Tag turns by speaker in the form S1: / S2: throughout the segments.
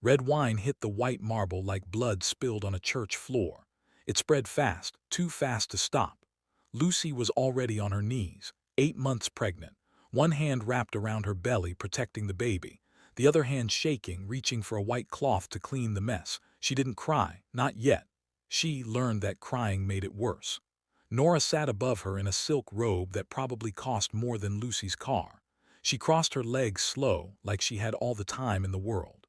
S1: Red wine hit the white marble like blood spilled on a church floor. It spread fast, too fast to stop. Lucy was already on her knees, 8 months pregnant, one hand wrapped around her belly protecting the baby, the other hand shaking, reaching for a white cloth to clean the mess. She didn't cry, not yet. She learned that crying made it worse. Nora sat above her in a silk robe that probably cost more than Lucy's car. She crossed her legs slow, like she had all the time in the world.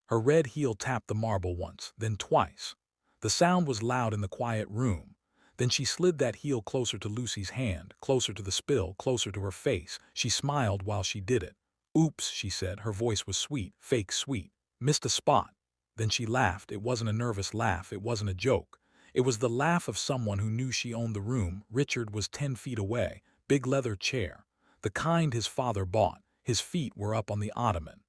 S1: Her red heel tapped the marble once, then twice. The sound was loud in the quiet room. Then she slid that heel closer to Lucy's hand, closer to the spill, closer to her face. She smiled while she did it. "Oops," she said. Her voice was sweet, fake sweet. "Missed a spot." Then she laughed. It wasn't a nervous laugh. It wasn't a joke. It was the laugh of someone who knew she owned the room. Richard was 10 feet away, big leather chair, the kind his father bought. His feet were up on the ottoman.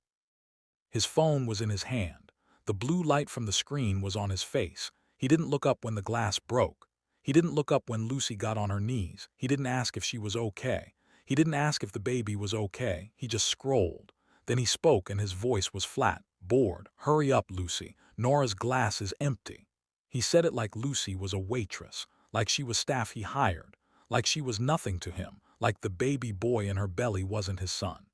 S1: His phone was in his hand. The blue light from the screen was on his face. He didn't look up when the glass broke. He didn't look up when Lucy got on her knees. He didn't ask if she was okay. He didn't ask if the baby was okay. He just scrolled. Then he spoke and his voice was flat, bored. "Hurry up, Lucy. Nora's glass is empty." He said it like Lucy was a waitress, like she was staff he hired, like she was nothing to him, like the baby boy in her belly wasn't his son.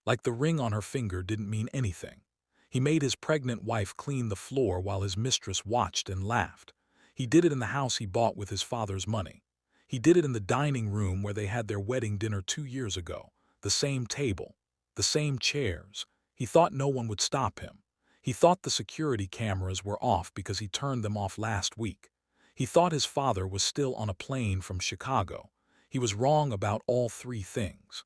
S1: Like the ring on her finger didn't mean anything. He made his pregnant wife clean the floor while his mistress watched and laughed. He did it in the house he bought with his father's money. He did it in the dining room where they had their wedding dinner 2 years ago. The same table, the same chairs. He thought no one would stop him. He thought the security cameras were off because he turned them off last week. He thought his father was still on a plane from Chicago. He was wrong about all three things.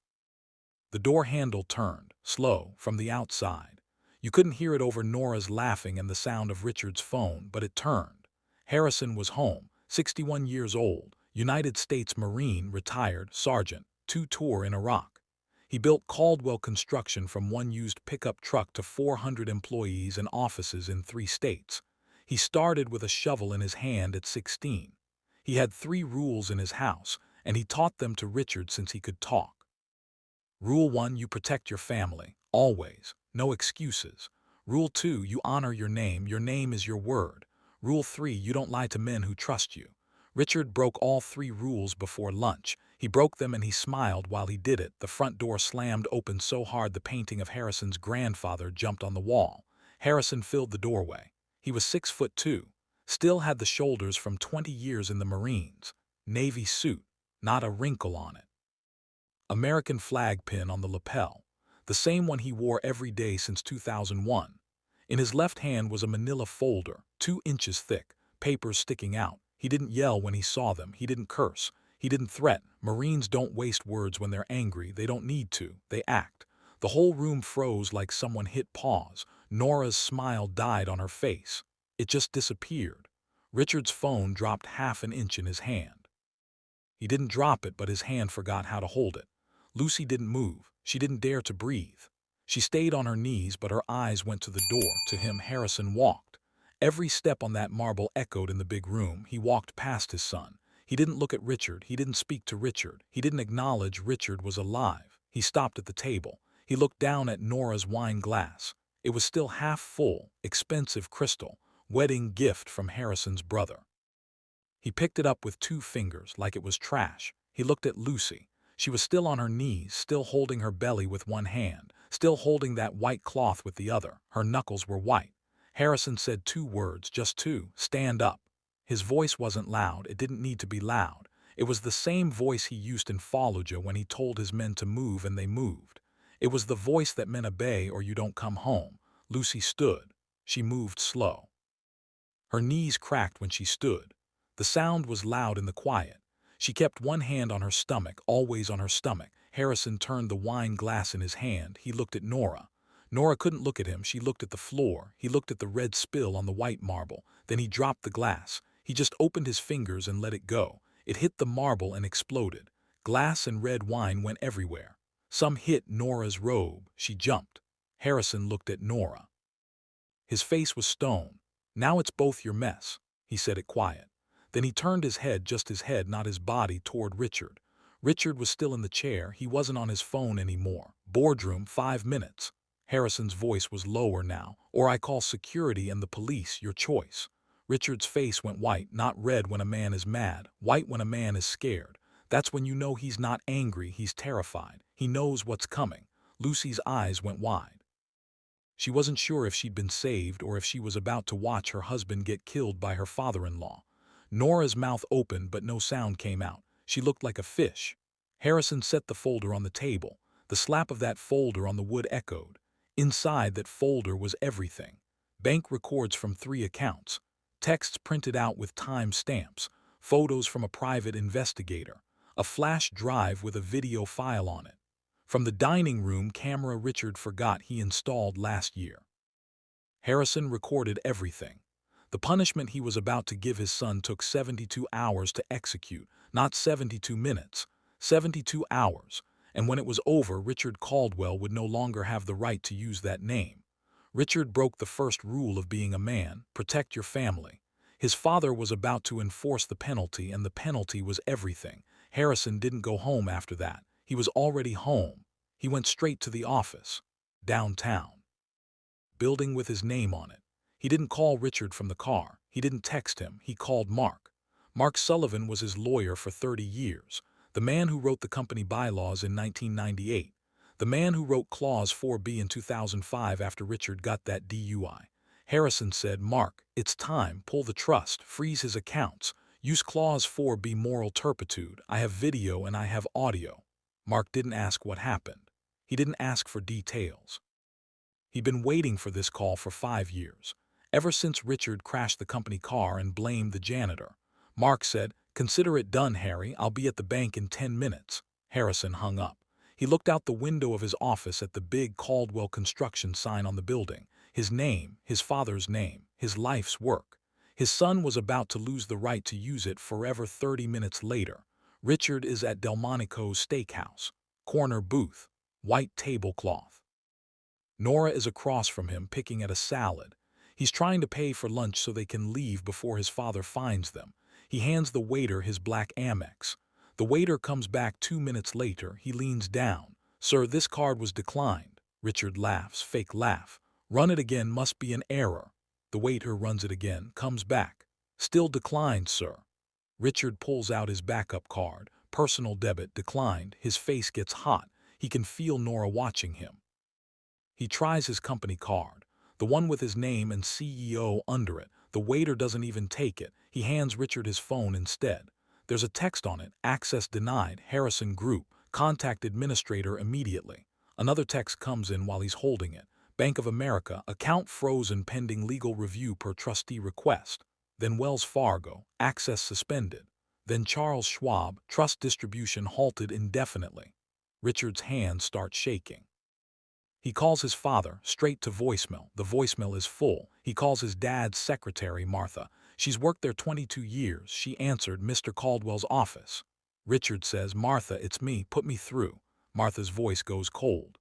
S1: The door handle turned, slow, from the outside. You couldn't hear it over Nora's laughing and the sound of Richard's phone, but it turned. Harrison was home, 61 years old, United States Marine, retired, sergeant, 2 tours in Iraq. He built Caldwell Construction from one used pickup truck to 400 employees and offices in 3 states. He started with a shovel in his hand at 16. He had 3 rules in his house, and he taught them to Richard since he could talk. Rule 1, you protect your family, always, no excuses. Rule 2, you honor your name is your word. Rule 3, you don't lie to men who trust you. Richard broke all 3 rules before lunch. He broke them and he smiled while he did it. The front door slammed open so hard the painting of Harrison's grandfather jumped on the wall. Harrison filled the doorway. He was 6'2", still had the shoulders from 20 years in the Marines. Navy suit, not a wrinkle on it. American flag pin on the lapel, the same one he wore every day since 2001. In his left hand was a manila folder, 2 inches thick, papers sticking out. He didn't yell when he saw them. He didn't curse. He didn't threaten. Marines don't waste words when they're angry. They don't need to. They act. The whole room froze like someone hit pause. Nora's smile died on her face. It just disappeared. Richard's phone dropped half an inch in his hand. He didn't drop it, but his hand forgot how to hold it. Lucy didn't move. She didn't dare to breathe. She stayed on her knees, but her eyes went to the door. To him, Harrison walked. Every step on that marble echoed in the big room. He walked past his son. He didn't look at Richard. He didn't speak to Richard. He didn't acknowledge Richard was alive. He stopped at the table. He looked down at Nora's wine glass. It was still half full, expensive crystal, wedding gift from Harrison's brother. He picked it up with 2 fingers, like it was trash. He looked at Lucy. She was still on her knees, still holding her belly with one hand, still holding that white cloth with the other. Her knuckles were white. Harrison said 2 words, just 2, "Stand up." His voice wasn't loud. It didn't need to be loud. It was the same voice he used in Fallujah when he told his men to move and they moved. It was the voice that meant obey or you don't come home. Lucy stood. She moved slow. Her knees cracked when she stood. The sound was loud in the quiet. She kept one hand on her stomach, always on her stomach. Harrison turned the wine glass in his hand. He looked at Nora. Nora couldn't look at him. She looked at the floor. He looked at the red spill on the white marble. Then he dropped the glass. He just opened his fingers and let it go. It hit the marble and exploded. Glass and red wine went everywhere. Some hit Nora's robe. She jumped. Harrison looked at Nora. His face was stone. "Now it's both your mess," he said it quiet. Then he turned his head, just his head, not his body, toward Richard. Richard was still in the chair. He wasn't on his phone anymore. Boardroom, 5 minutes. Harrison's voice was lower now. "Or I call security and the police, your choice." Richard's face went white, not red when a man is mad, white when a man is scared. That's when you know he's not angry, he's terrified. He knows what's coming. Lucy's eyes went wide. She wasn't sure if she'd been saved or if she was about to watch her husband get killed by her father-in-law. Nora's mouth opened, but no sound came out. She looked like a fish. Harrison set the folder on the table. The slap of that folder on the wood echoed. Inside that folder was everything. Bank records from 3 accounts, texts printed out with time stamps, photos from a private investigator, a flash drive with a video file on it. From the dining room camera Richard forgot he installed last year. Harrison recorded everything. The punishment he was about to give his son took 72 hours to execute, not 72 minutes, 72 hours, and when it was over, Richard Caldwell would no longer have the right to use that name. Richard broke the first rule of being a man: protect your family. His father was about to enforce the penalty, and the penalty was everything. Harrison didn't go home after that. He was already home. He went straight to the office, downtown. Building with his name on it. He didn't call Richard from the car. He didn't text him. He called Mark. Mark Sullivan was his lawyer for 30 years. The man who wrote the company bylaws in 1998. The man who wrote Clause 4B in 2005 after Richard got that DUI. Harrison said, "Mark, it's time. Pull the trust. Freeze his accounts. Use Clause 4B moral turpitude. I have video and I have audio." Mark didn't ask what happened. He didn't ask for details. He'd been waiting for this call for 5 years, ever since Richard crashed the company car and blamed the janitor. Mark said, "Consider it done, Harry. I'll be at the bank in 10 minutes. Harrison hung up. He looked out the window of his office at the big Caldwell Construction sign on the building. His name, his father's name, his life's work. His son was about to lose the right to use it forever. 30 minutes later, Richard is at Delmonico's Steakhouse. Corner booth. White tablecloth. Nora is across from him picking at a salad. He's trying to pay for lunch so they can leave before his father finds them. He hands the waiter his black Amex. The waiter comes back 2 minutes later. He leans down. "Sir, this card was declined." Richard laughs, fake laugh. "Run it again, must be an error." The waiter runs it again, comes back. "Still declined, sir." Richard pulls out his backup card. Personal debit, declined. His face gets hot. He can feel Nora watching him. He tries his company card, the one with his name and CEO under it. The waiter doesn't even take it. He hands Richard his phone instead. There's a text on it: "Access denied, Harrison Group. Contact administrator immediately." Another text comes in while he's holding it: "Bank of America, account frozen pending legal review per trustee request." Then Wells Fargo, access suspended. Then Charles Schwab, trust distribution halted indefinitely. Richard's hands start shaking. He calls his father, straight to voicemail. The voicemail is full. He calls his dad's secretary, Martha. She's worked there 22 years. She answered Mr. Caldwell's office. Richard says, "Martha, it's me. Put me through." Martha's voice goes cold.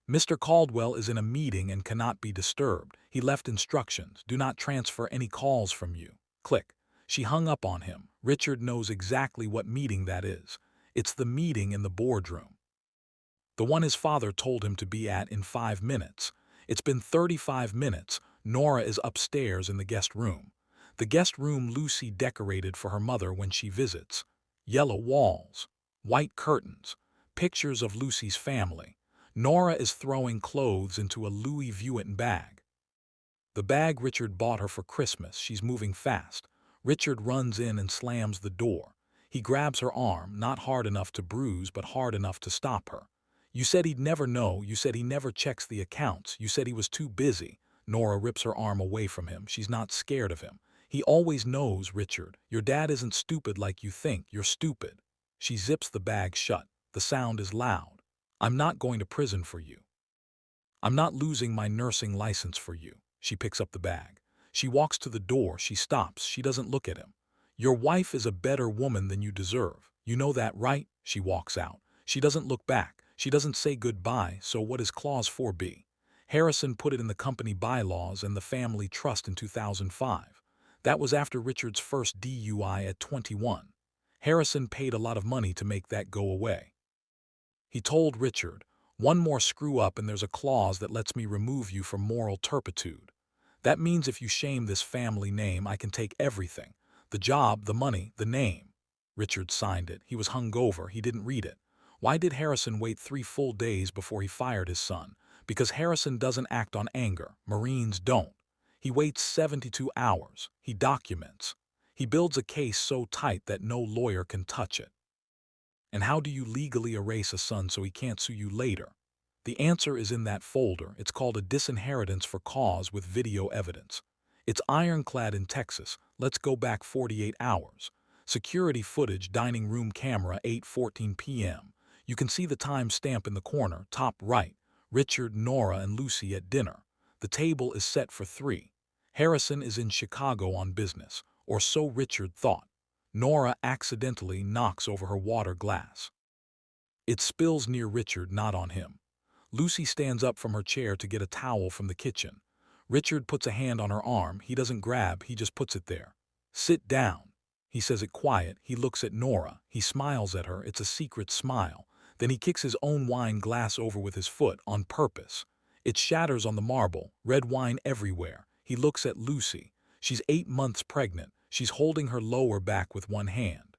S1: "Mr. Caldwell is in a meeting and cannot be disturbed. He left instructions. Do not transfer any calls from you." Click. She hung up on him. Richard knows exactly what meeting that is. It's the meeting in the boardroom. The one his father told him to be at in 5 minutes. It's been 35 minutes. Nora is upstairs in the guest room. The guest room Lucy decorated for her mother when she visits. Yellow walls, white curtains, pictures of Lucy's family. Nora is throwing clothes into a Louis Vuitton bag. The bag Richard bought her for Christmas. She's moving fast. Richard runs in and slams the door. He grabs her arm, not hard enough to bruise but hard enough to stop her. "You said he'd never know. You said he never checks the accounts. You said he was too busy." Nora rips her arm away from him. She's not scared of him. "He always knows, Richard. Your dad isn't stupid like you think. You're stupid." She zips the bag shut. The sound is loud. "I'm not going to prison for you. I'm not losing my nursing license for you." She picks up the bag. She walks to the door. She stops. She doesn't look at him. "Your wife is a better woman than you deserve. You know that, right?" She walks out. She doesn't look back. She doesn't say goodbye. So what is Clause 4B? Harrison put it in the company bylaws and the family trust in 2005. That was after Richard's first DUI at 21. Harrison paid a lot of money to make that go away. He told Richard, One more screw-up and there's a clause that lets me remove you for moral turpitude. That means if you shame this family name, I can take everything. The job, the money, the name. Richard signed it. He was hungover. He didn't read it. Why did Harrison wait 3 full days before he fired his son? Because Harrison doesn't act on anger. Marines don't. He waits 72 hours. He documents. He builds a case so tight that no lawyer can touch it. And how do you legally erase a son so he can't sue you later? The answer is in that folder. It's called a disinheritance for cause with video evidence. It's ironclad in Texas. Let's go back 48 hours. Security footage, dining room camera, 8:14 p.m. You can see the time stamp in the corner, top right. Richard, Nora, and Lucy at dinner. The table is set for 3. Harrison is in Chicago on business, or so Richard thought. Nora accidentally knocks over her water glass. It spills near Richard, not on him. Lucy stands up from her chair to get a towel from the kitchen. Richard puts a hand on her arm. He doesn't grab, he just puts it there. Sit down. He says it quiet. He looks at Nora. He smiles at her. It's a secret smile. Then he kicks his own wine glass over with his foot, on purpose. It shatters on the marble, red wine everywhere. He looks at Lucy. She's 8 months pregnant. She's holding her lower back with one hand.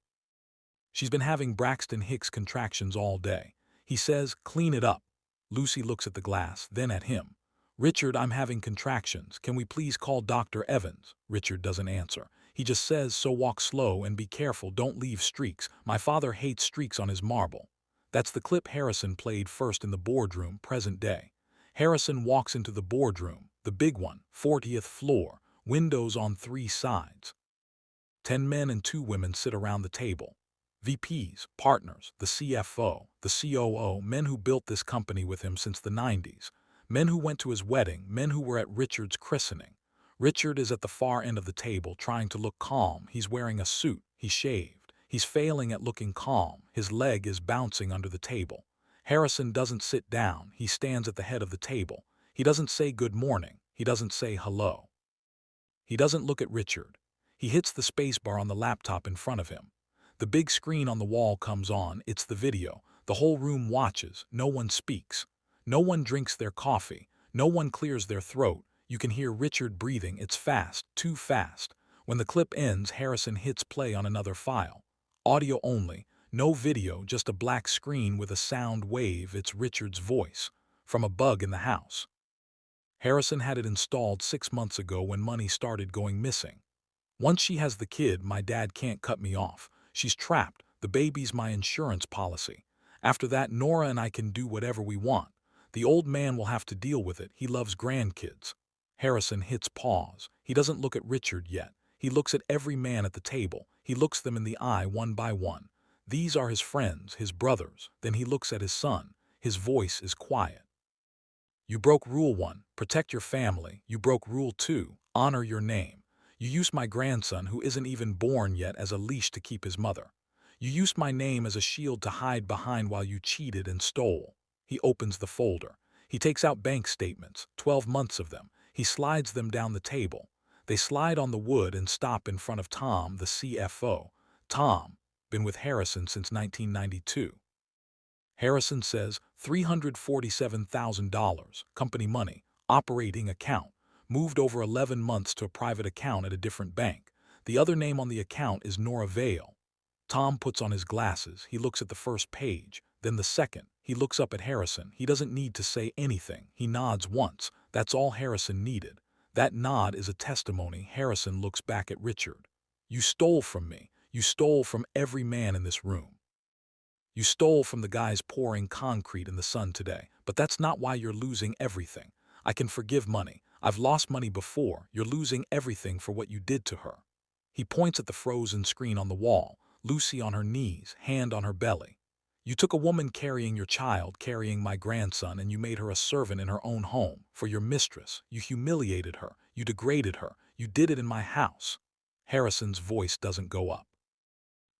S1: She's been having Braxton Hicks contractions all day. He says, "Clean it up." Lucy looks at the glass, then at him. "Richard, I'm having contractions. Can we please call Dr. Evans?" Richard doesn't answer. He just says, "So walk slow and be careful. Don't leave streaks. My father hates streaks on his marble." That's the clip Harrison played first in the boardroom, present day. Harrison walks into the boardroom, the big one, 40th floor, windows on 3 sides. 10 men and 2 women sit around the table. VPs, partners, the CFO, the COO, men who built this company with him since the 90s. Men who went to his wedding, men who were at Richard's christening. Richard is at the far end of the table, trying to look calm. He's wearing a suit. He's shaved. He's failing at looking calm. His leg is bouncing under the table. Harrison doesn't sit down. He stands at the head of the table. He doesn't say good morning. He doesn't say hello. He doesn't look at Richard. He hits the spacebar on the laptop in front of him. The big screen on the wall comes on. It's the video. The whole room watches. No one speaks. No one drinks their coffee. No one clears their throat. You can hear Richard breathing. It's fast, too fast. When the clip ends, Harrison hits play on another file. Audio only. No video, just a black screen with a sound wave. It's Richard's voice. From a bug in the house. Harrison had it installed 6 months ago when money started going missing. "Once she has the kid, my dad can't cut me off. She's trapped. The baby's my insurance policy. After that, Nora and I can do whatever we want. The old man will have to deal with it. He loves grandkids." Harrison hits pause. He doesn't look at Richard yet. He looks at every man at the table. He looks them in the eye one by one. These are his friends, his brothers. Then he looks at his son. His voice is quiet. "You broke Rule 1, protect your family. You broke Rule 2, honor your name. You used my grandson, who isn't even born yet, as a leash to keep his mother. You used my name as a shield to hide behind while you cheated and stole." He opens the folder. He takes out bank statements, 12 months of them. He slides them down the table. They slide on the wood and stop in front of Tom, the CFO. Tom, been with Harrison since 1992. Harrison says $347,000, company money, operating account. Moved over 11 months to a private account at a different bank. The other name on the account is Nora Vale. Tom puts on his glasses. He looks at the first page, then the second. He looks up at Harrison. He doesn't need to say anything. He nods once. That's all Harrison needed. That nod is a testimony. Harrison looks back at Richard. "You stole from me. You stole from every man in this room. You stole from the guys pouring concrete in the sun today. But that's not why you're losing everything. I can forgive money. I've lost money before. You're losing everything for what you did to her." He points at the frozen screen on the wall. Lucy on her knees, hand on her belly. "You took a woman carrying your child, carrying my grandson, and you made her a servant in her own home, for your mistress. You humiliated her. You degraded her. You did it in my house." Harrison's voice doesn't go up.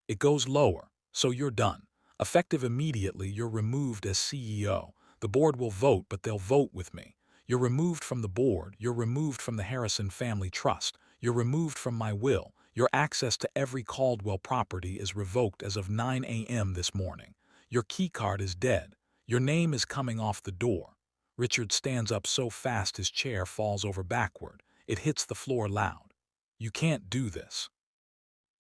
S1: It goes lower. "So you're done. Effective immediately, you're removed as CEO. The board will vote, but they'll vote with me. You're removed from the board. You're removed from the Harrison Family Trust. You're removed from my will. Your access to every Caldwell property is revoked as of 9 a.m. this morning. Your keycard is dead. Your name is coming off the door. Richard stands up so fast his chair falls over backward. It hits the floor loud. You can't do this.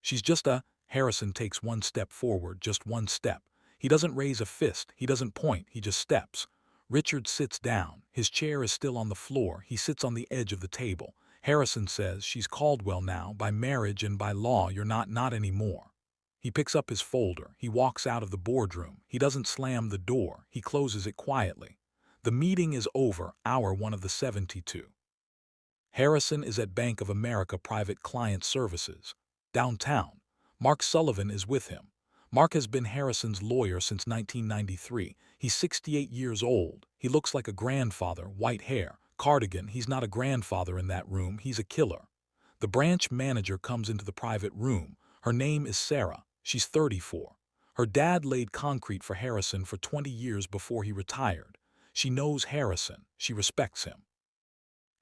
S1: She's just a... Harrison takes one step forward, just one step. He doesn't raise a fist, he doesn't point, he just steps. Richard sits down. His chair is still on the floor. He sits on the edge of the table. Harrison says, she's Caldwell now. By marriage and by law, you're not anymore. He picks up his folder. He walks out of the boardroom. He doesn't slam the door. He closes it quietly. The meeting is over, hour 1 of the 72. Harrison is at Bank of America Private Client Services. Downtown. Mark Sullivan is with him. Mark has been Harrison's lawyer since 1993. He's 68 years old. He looks like a grandfather, white hair, cardigan. He's not a grandfather in that room, he's a killer. The branch manager comes into the private room. Her name is Sarah. She's 34. Her dad laid concrete for Harrison for 20 years before he retired. She knows Harrison. She respects him.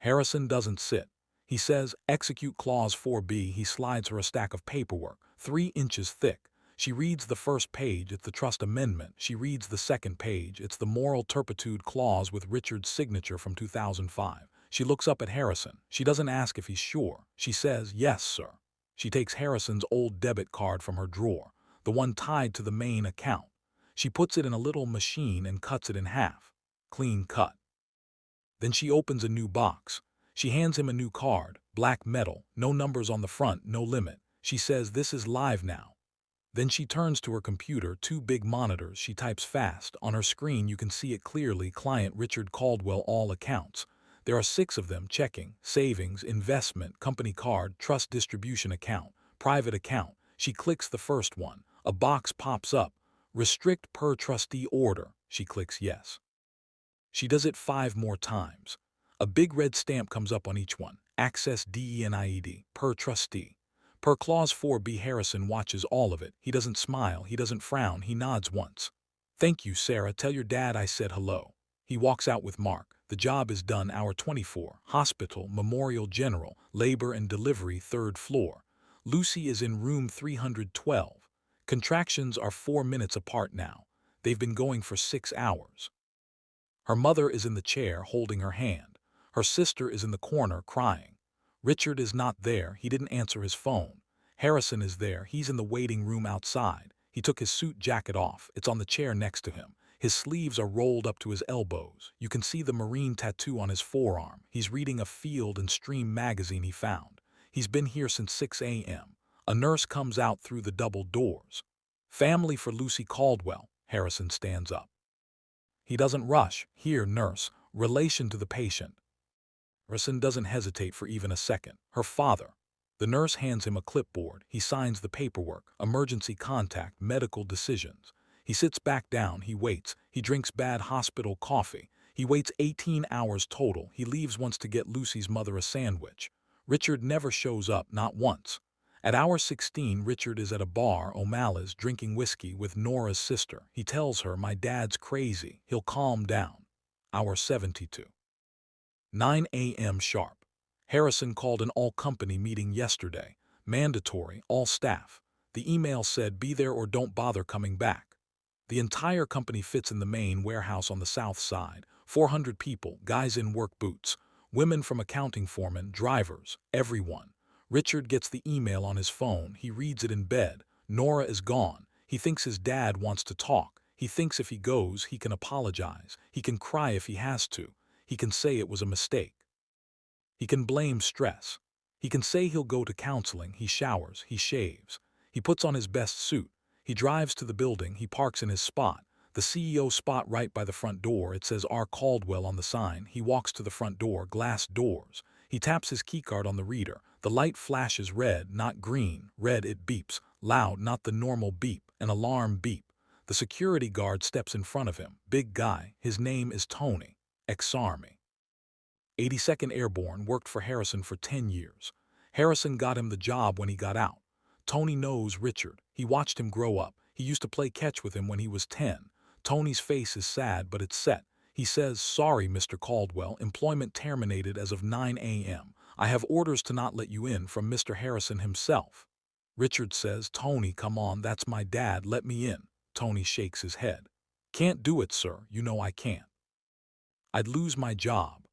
S1: Harrison doesn't sit. He says, execute clause 4B. He slides her a stack of paperwork, 3 inches thick. She reads the first page, it's the trust amendment. She reads the second page, it's the moral turpitude clause with Richard's signature from 2005. She looks up at Harrison. She doesn't ask if he's sure. She says, yes, sir. She takes Harrison's old debit card from her drawer, the one tied to the main account. She puts it in a little machine and cuts it in half. Clean cut. Then she opens a new box. She hands him a new card, black metal, no numbers on the front, no limit. She says, this is live now. Then she turns to her computer, 2 big monitors. She types fast. On her screen you can see it clearly, client Richard Caldwell, all accounts. There are 6 of them: checking, savings, investment, company card, trust distribution account, private account. She clicks the first one. A box pops up. Restrict per trustee order. She clicks yes. She does it 5 more times. A big red stamp comes up on each one. Access DENIED, per trustee. Per clause 4B. Harrison watches all of it. He doesn't smile, he doesn't frown, he nods once. Thank you, Sarah. Tell your dad I said hello. He walks out with Mark. The job is done. Hour 24. Hospital, Memorial General, Labor and Delivery, 3rd floor. Lucy is in room 312. Contractions are 4 minutes apart now. They've been going for 6 hours. Her mother is in the chair holding her hand. Her sister is in the corner crying. Richard is not there. He didn't answer his phone. Harrison is there. He's in the waiting room outside. He took his suit jacket off. It's on the chair next to him. His sleeves are rolled up to his elbows. You can see the marine tattoo on his forearm. He's reading a Field and Stream magazine he found. He's been here since 6 a.m. A nurse comes out through the double doors. Family for Lucy Caldwell. Harrison stands up. He doesn't rush. Here, nurse. Relation to the patient. Harrison doesn't hesitate for even a second. Her father. The nurse hands him a clipboard. He signs the paperwork. Emergency contact, medical decisions. He sits back down. He waits. He drinks bad hospital coffee. He waits 18 hours total. He leaves once to get Lucy's mother a sandwich. Richard never shows up, not once. At hour 16, Richard is at a bar, O'Malley's, drinking whiskey with Nora's sister. He tells her, my dad's crazy. He'll calm down. Hour 72. 9 a.m. sharp. Harrison called an all-company meeting yesterday. Mandatory, all staff. The email said, be there or don't bother coming back. The entire company fits in the main warehouse on the south side. 400 people, guys in work boots, women from accounting foremen, drivers, everyone. Richard gets the email on his phone. He reads it in bed. Nora is gone. He thinks his dad wants to talk. He thinks if he goes, he can apologize. He can cry if he has to. He can say it was a mistake. He can blame stress. He can say he'll go to counseling. He showers. He shaves. He puts on his best suit. He drives to the building. He parks in his spot. The CEO spot right by the front door. It says R. Caldwell on the sign. He walks to the front door. Glass doors. He taps his keycard on the reader. The light flashes red, not green. Red, it beeps. Loud, not the normal beep. An alarm beep. The security guard steps in front of him. Big guy. His name is Tony. Ex-Army. 82nd Airborne, worked for Harrison for 10 years. Harrison got him the job when he got out. Tony knows Richard. He watched him grow up. He used to play catch with him when he was 10. Tony's face is sad, but it's set. He says, sorry, Mr. Caldwell, employment terminated as of 9 a.m. I have orders to not let you in from Mr. Harrison himself. Richard says, Tony, come on, that's my dad, let me in. Tony shakes his head. Can't do it, sir. You know I can't. I'd lose my job.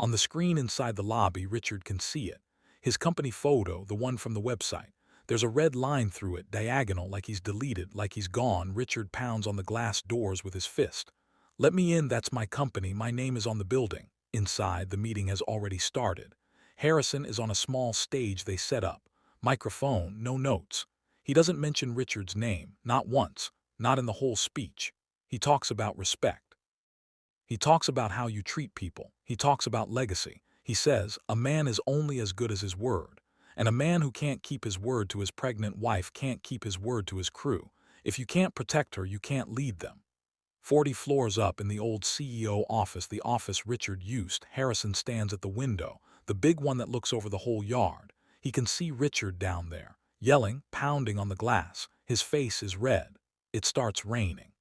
S1: On the screen inside the lobby, Richard can see it. His company photo, the one from the website. There's a red line through it, diagonal, like he's deleted, like he's gone. Richard pounds on the glass doors with his fist. Let me in, that's my company, my name is on the building. Inside, the meeting has already started. Harrison is on a small stage they set up. Microphone, no notes. He doesn't mention Richard's name, not once, not in the whole speech. He talks about respect. He talks about how you treat people. He talks about legacy. He says, a man is only as good as his word. And a man who can't keep his word to his pregnant wife can't keep his word to his crew. If you can't protect her, you can't lead them. 40 floors up in the old CEO office, the office Richard used, Harrison stands at the window, the big one that looks over the whole yard. He can see Richard down there, yelling, pounding on the glass. His face is red. It starts raining.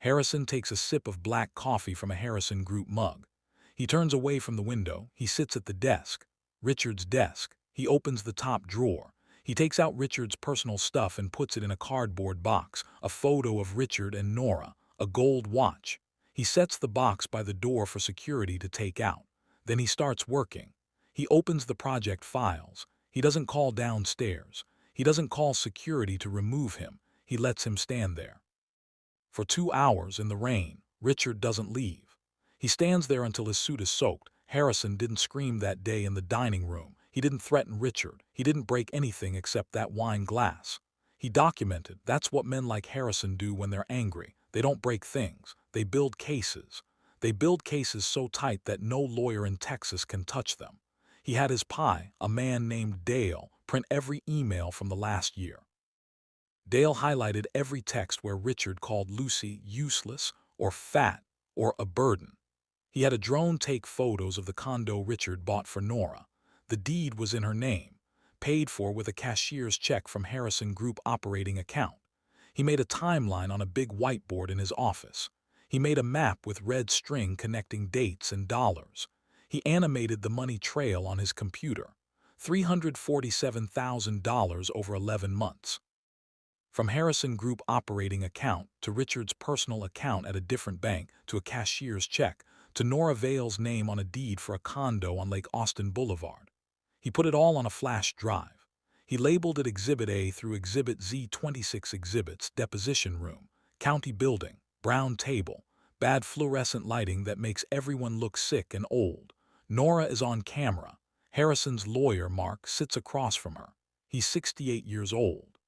S1: Harrison takes a sip of black coffee from a Harrison Group mug. He turns away from the window. He sits at the desk. Richard's desk. He opens the top drawer. He takes out Richard's personal stuff and puts it in a cardboard box, a photo of Richard and Nora, a gold watch. He sets the box by the door for security to take out. Then he starts working. He opens the project files. He doesn't call downstairs. He doesn't call security to remove him. He lets him stand there. For 2 hours in the rain, Richard doesn't leave. He stands there until his suit is soaked. Harrison didn't scream that day in the dining room. He didn't threaten Richard. He didn't break anything except that wine glass. He documented that's what men like Harrison do when they're angry. They don't break things. They build cases. They build cases so tight that no lawyer in Texas can touch them. He had his PI, a man named Dale, print every email from the last year. Dale highlighted every text where Richard called Lucy useless or fat or a burden. He had a drone take photos of the condo Richard bought for Nora. The deed was in her name, paid for with a cashier's check from Harrison Group operating account. He made a timeline on a big whiteboard in his office. He made a map with red string connecting dates and dollars. He animated the money trail on his computer. $347,000 over 11 months. From Harrison Group operating account to Richard's personal account at a different bank to a cashier's check to Nora Vale's name on a deed for a condo on Lake Austin Boulevard. He put it all on a flash drive. He labeled it Exhibit A through Exhibit Z. 26 exhibits, deposition room, county building, brown table, bad fluorescent lighting that makes everyone look sick and old. Nora is on camera. Harrison's lawyer, Mark, sits across from her. He's 68 years old.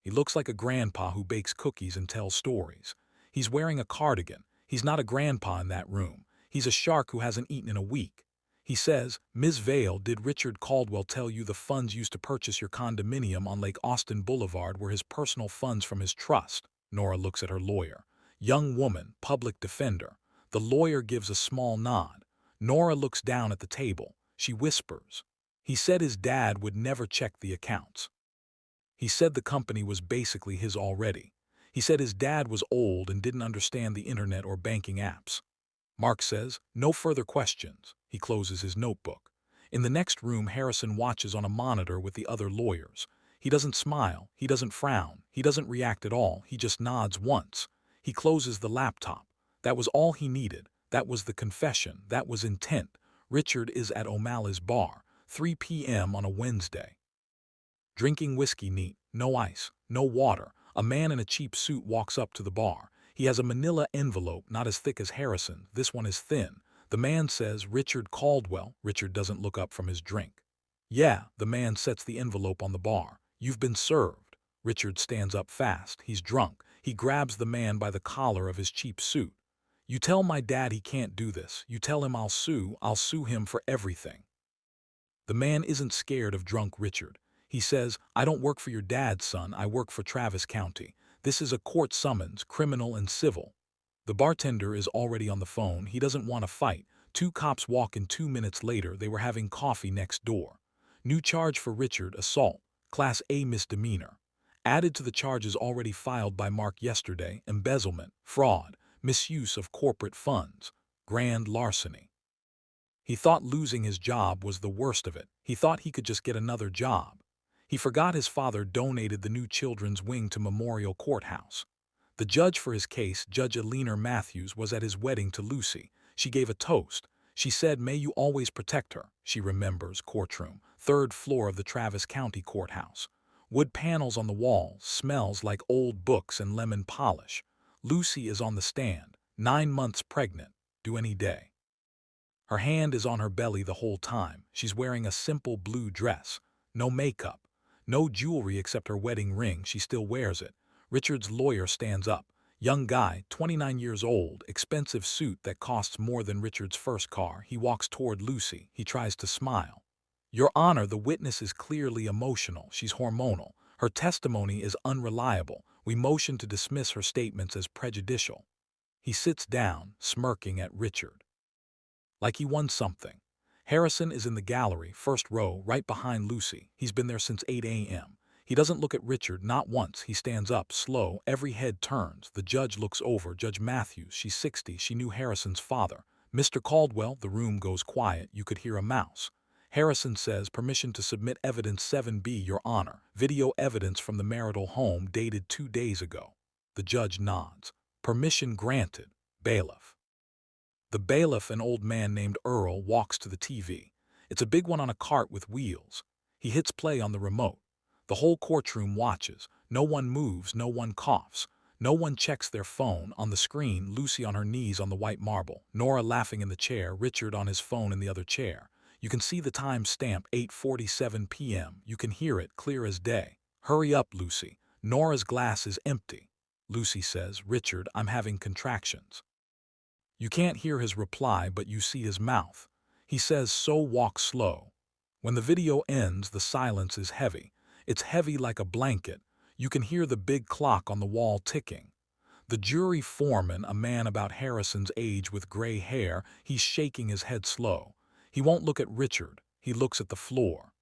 S1: He looks like a grandpa who bakes cookies and tells stories. He's wearing a cardigan. He's not a grandpa in that room. He's a shark who hasn't eaten in a week. He says, Ms. Vale, did Richard Caldwell tell you the funds used to purchase your condominium on Lake Austin Boulevard were his personal funds from his trust? Nora looks at her lawyer. Young woman, public defender. The lawyer gives a small nod. Nora looks down at the table. She whispers. He said his dad would never check the accounts. He said the company was basically his already. He said his dad was old and didn't understand the internet or banking apps. Mark says, no further questions. He closes his notebook. In the next room, Harrison watches on a monitor with the other lawyers. He doesn't smile. He doesn't frown. He doesn't react at all. He just nods once. He closes the laptop. That was all he needed. That was the confession. That was intent. Richard is at O'Malley's bar, 3 p.m. on a Wednesday. Drinking whiskey neat, no ice, no water. A man in a cheap suit walks up to the bar. He has a manila envelope, not as thick as Harrison. This one is thin. The man says, Richard Caldwell. Richard doesn't look up from his drink. Yeah, the man sets the envelope on the bar. You've been served. Richard stands up fast. He's drunk. He grabs the man by the collar of his cheap suit. You tell my dad he can't do this. You tell him I'll sue him for everything. The man isn't scared of drunk Richard. He says, I don't work for your dad, son. I work for Travis County. This is a court summons, criminal and civil. The bartender is already on the phone. He doesn't want to fight. 2 cops walk in 2 minutes later. They were having coffee next door. New charge for Richard, assault, Class A misdemeanor. Added to the charges already filed by Mark yesterday, embezzlement, fraud, misuse of corporate funds, grand larceny. He thought losing his job was the worst of it. He thought he could just get another job. He forgot his father donated the new children's wing to Memorial Courthouse. The judge for his case, Judge Eleanor Matthews, was at his wedding to Lucy. She gave a toast. She said, "May you always protect her." She remembers courtroom, third floor of the Travis County Courthouse. Wood panels on the walls, smells like old books and lemon polish. Lucy is on the stand, 9 months pregnant, due any day. Her hand is on her belly the whole time. She's wearing a simple blue dress. No makeup. No jewelry except her wedding ring. She still wears it. Richard's lawyer stands up. Young guy, 29 years old, expensive suit that costs more than Richard's first car. He walks toward Lucy. He tries to smile. "Your Honor, the witness is clearly emotional. She's hormonal. Her testimony is unreliable. We motion to dismiss her statements as prejudicial." He sits down, smirking at Richard. Like he won something. Harrison is in the gallery, first row, right behind Lucy. He's been there since 8 a.m. He doesn't look at Richard, not once. He stands up, slow. Every head turns. The judge looks over. Judge Matthews, she's 60. She knew Harrison's father. "Mr. Caldwell," the room goes quiet. You could hear a mouse. Harrison says, "Permission to submit evidence 7B, Your Honor. Video evidence from the marital home dated 2 days ago." The judge nods. "Permission granted." Bailiff. The bailiff, an old man named Earl, walks to the TV. It's a big one on a cart with wheels. He hits play on the remote. The whole courtroom watches. No one moves, no one coughs. No one checks their phone. On the screen, Lucy on her knees on the white marble, Nora laughing in the chair, Richard on his phone in the other chair. You can see the time stamp, 8:47 p.m. You can hear it, clear as day. "Hurry up, Lucy. Nora's glass is empty." Lucy says, "Richard, I'm having contractions." You can't hear his reply, but you see his mouth. He says, "So walk slow." When the video ends, the silence is heavy. It's heavy like a blanket. You can hear the big clock on the wall ticking. The jury foreman, a man about Harrison's age with gray hair, he's shaking his head slow. He won't look at Richard. He looks at the floor.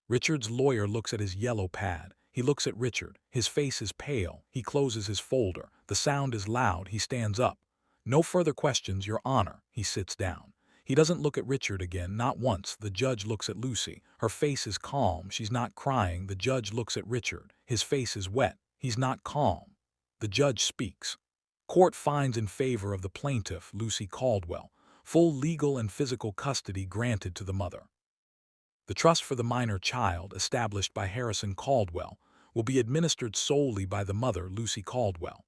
S1: Richard's lawyer looks at his yellow pad. He looks at Richard. His face is pale. He closes his folder. The sound is loud. He stands up. "No further questions, Your Honor." He sits down. He doesn't look at Richard again, not once. The judge looks at Lucy. Her face is calm. She's not crying. The judge looks at Richard. His face is wet. He's not calm. The judge speaks. "Court finds in favor of the plaintiff, Lucy Caldwell. Full legal and physical custody granted to the mother. The trust for the minor child, established by Harrison Caldwell, will be administered solely by the mother, Lucy Caldwell.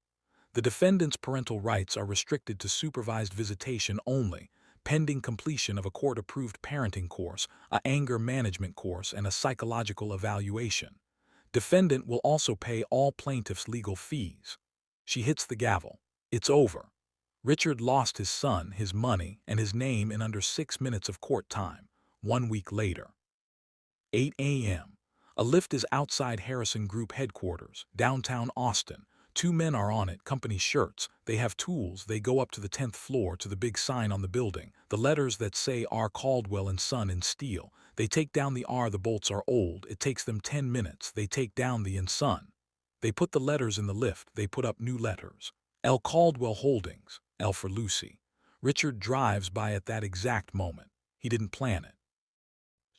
S1: The defendant's parental rights are restricted to supervised visitation only, pending completion of a court-approved parenting course, an anger management course, and a psychological evaluation. Defendant will also pay all plaintiff's legal fees." She hits the gavel. It's over. Richard lost his son, his money, and his name in under 6 minutes of court time. 1 week later. 8 a.m. A lift is outside Harrison Group headquarters, downtown Austin. 2 men are on it, company shirts. They have tools. They go up to the 10th floor to the big sign on the building, the letters that say R. Caldwell and Son in steel. They take down the R. The bolts are old. It takes them 10 minutes. They take down the in Son. They put the letters in the lift. They put up new letters. L. Caldwell Holdings, L for Lucy. Richard drives by at that exact moment. He didn't plan it.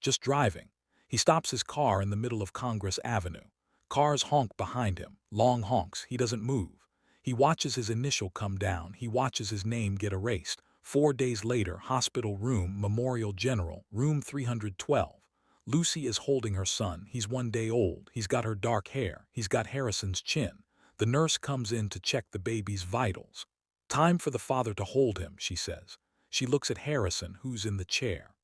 S1: Just driving. He stops his car in the middle of Congress Avenue. Cars honk behind him, long honks. He doesn't move. He watches his initial come down. He watches his name get erased. 4 days later, hospital room, Memorial General, room 312. Lucy is holding her son. He's 1 day old. He's got her dark hair. He's got Harrison's chin. The nurse comes in to check the baby's vitals. "Time for the father to hold him," she says. She looks at Harrison, who's in the chair.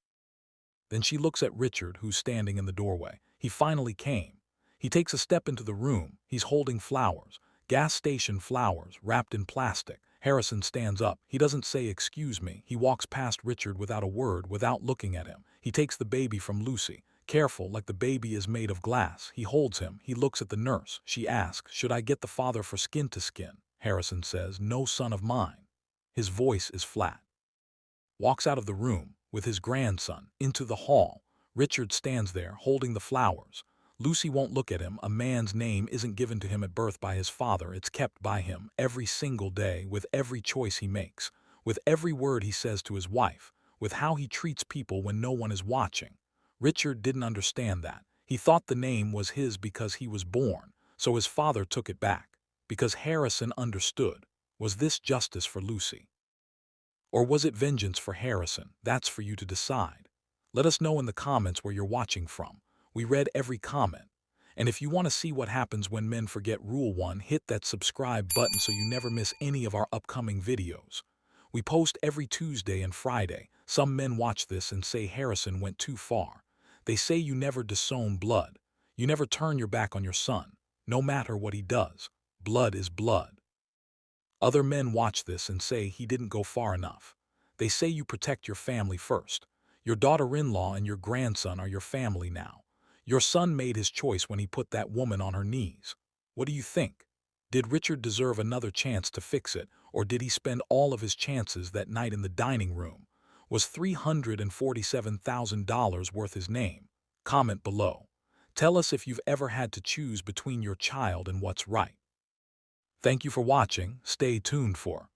S1: Then she looks at Richard, who's standing in the doorway. He finally came. He takes a step into the room. He's holding flowers. Gas station flowers, wrapped in plastic. Harrison stands up. He doesn't say, "Excuse me." He walks past Richard without a word, without looking at him. He takes the baby from Lucy. Careful, like the baby is made of glass. He holds him. He looks at the nurse. She asks, "Should I get the father for skin to skin?" Harrison says, "No son of mine." His voice is flat. Walks out of the room, with his grandson, into the hall. Richard stands there, holding the flowers. Lucy won't look at him. A man's name isn't given to him at birth by his father. It's kept by him every single day, with every choice he makes, with every word he says to his wife, with how he treats people when no one is watching. Richard didn't understand that. He thought the name was his because he was born, so his father took it back. because Harrison understood. Was this justice for Lucy? Or was it vengeance for Harrison? That's for you to decide. Let us know in the comments where you're watching from. We read every comment. And if you want to see what happens when men forget Rule 1, hit that subscribe button so you never miss any of our upcoming videos. We post every Tuesday and Friday. Some men watch this and say Harrison went too far. They say you never disown blood. You never turn your back on your son, no matter what he does. Blood is blood. Other men watch this and say he didn't go far enough. They say you protect your family first. Your daughter-in-law and your grandson are your family now. Your son made his choice when he put that woman on her knees. What do you think? Did Richard deserve another chance to fix it, or did he spend all of his chances that night in the dining room? Was $347,000 worth his name? Comment below. Tell us if you've ever had to choose between your child and what's right. Thank you for watching. Stay tuned for